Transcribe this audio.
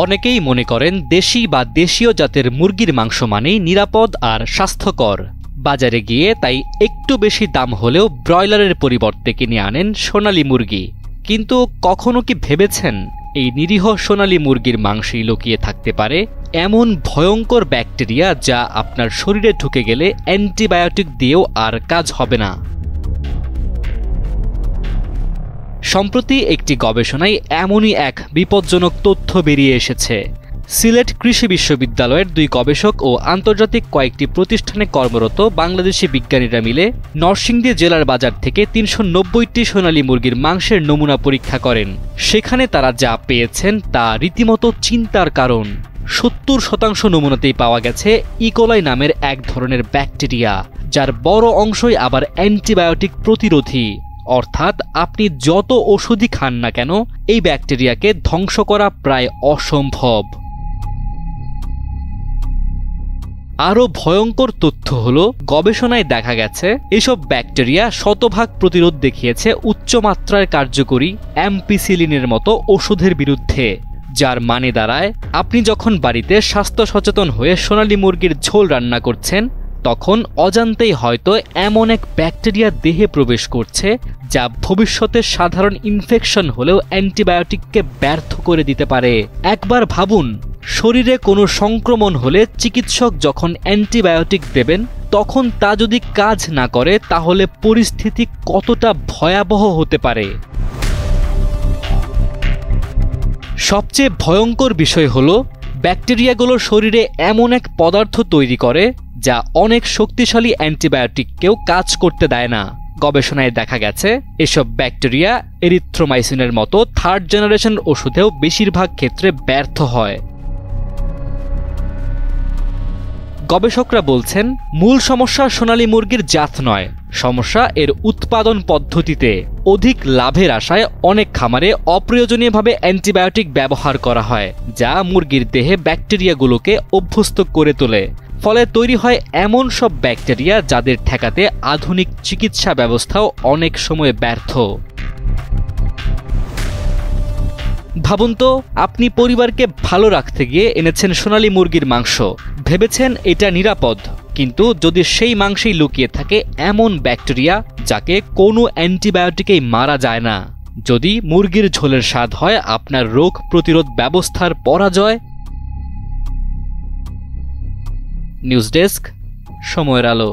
অনেকেই মনে করেন দেশি বা দেশীয় জাতের মুরগির মাংস মানেই নিরাপদ আর স্বাস্থ্যকর। বাজারে গিয়ে তাই একটু বেশি দাম হলেও ব্রয়লারের পরিবর্তে কিনে আনেন সোনালী মুরগি। কিন্তু কখনো কি ভেবেছেন এই নিরীহ সোনালী মুরগির মাংসেই লুকিয়ে থাকতে পারে এমন ভয়ঙ্কর ব্যাকটেরিয়া যা আপনার শরীরে ঢুকে গেলে অ্যান্টিবায়োটিক দিয়েও আর কাজ হবে না? সম্প্রতি একটি গবেষণায় এমনই এক বিপজ্জনক তথ্য বেরিয়ে এসেছে। সিলেট কৃষি বিশ্ববিদ্যালয়ের 2 গবেষক ও আন্তর্জাতিক কয়েকটি প্রতিষ্ঠানে কর্মরত বাংলাদেশি বিজ্ঞানীরা মিলে নরসিংদী জেলার বাজার থেকে 390টি সোনালী মুরগির মাংসের নমুনা পরীক্ষা করেন। সেখানে তারা যা পেয়েছেন তা রীতিমতো চিন্তার কারণ। 70% নমুনাতেই পাওয়া গেছে ইকোলাই নামের এক ধরনের ব্যাকটেরিয়া, যার বড় অংশই আবার অ্যান্টিবায়োটিক প্রতিরোধী। অর্থাৎ আপনি যত ওষুধই খান না কেন এই ব্যাকটেরিয়াকে ধ্বংস করা প্রায় অসম্ভব। আরও ভয়ঙ্কর তথ্য হলো, গবেষণায় দেখা গেছে এসব ব্যাকটেরিয়া শতভাগ প্রতিরোধ দেখিয়েছে উচ্চমাত্রার কার্যকরী অ্যাম্পিসিলিনের মতো ওষুধের বিরুদ্ধে, যার মানে দাঁড়ায় আপনি যখন বাড়িতে স্বাস্থ্য সচেতন হয়ে সোনালী মুরগির ঝোল রান্না করছেন তখন অজান্তেই হয়তো এমন এক ব্যাকটেরিয়া দেহে প্রবেশ করছে যা ভবিষ্যতে সাধারণ ইনফেকশন হলেও অ্যান্টিবায়োটিককে ব্যর্থ করে দিতে পারে। একবার ভাবুন, শরীরে কোনো সংক্রমণ হলে চিকিৎসক যখন অ্যান্টিবায়োটিক দেবেন তখন তা যদি কাজ না করে তাহলে পরিস্থিতি কতটা ভয়াবহ হতে পারে। সবচেয়ে ভয়ঙ্কর বিষয় হলো, ব্যাকটেরিয়াগুলো শরীরে এমন এক পদার্থ তৈরি করে যা অনেক শক্তিশালী অ্যান্টিবায়োটিককেও কাজ করতে দেয় না। গবেষণায় দেখা গেছে এসব ব্যাকটেরিয়া এরিথ্রোমাইসিনের মতো 3rd জেনারেশন ওষুধেও বেশিরভাগ ক্ষেত্রে ব্যর্থ হয়। গবেষকরা বলছেন মূল সমস্যা সোনালী মুরগির জাত নয়, সমস্যা এর উৎপাদন পদ্ধতিতে। অধিক লাভের আশায় অনেক খামারে অপ্রয়োজনীয়ভাবে অ্যান্টিবায়োটিক ব্যবহার করা হয়, যা মুরগির দেহে ব্যাকটেরিয়াগুলোকে অভ্যস্ত করে তোলে। ফলে তৈরি হয় এমন সব ব্যাকটেরিয়া যাদের ঠেকাতে আধুনিক চিকিৎসা ব্যবস্থাও অনেক সময় ব্যর্থ। ভাবুন তো, আপনি পরিবারকে ভালো রাখতে গিয়ে এনেছেন সোনালী মুরগির মাংস, ভেবেছেন এটা নিরাপদ, কিন্তু যদি সেই মাংসেই লুকিয়ে থাকে এমন ব্যাকটেরিয়া যাকে কোনো অ্যান্টিবায়োটিকেই মারা যায় না, যদি মুরগির ঝোলের স্বাদ হয় আপনার রোগ প্রতিরোধ ব্যবস্থার পরাজয়। নিউজ ডেস্ক, সময়ের আলো।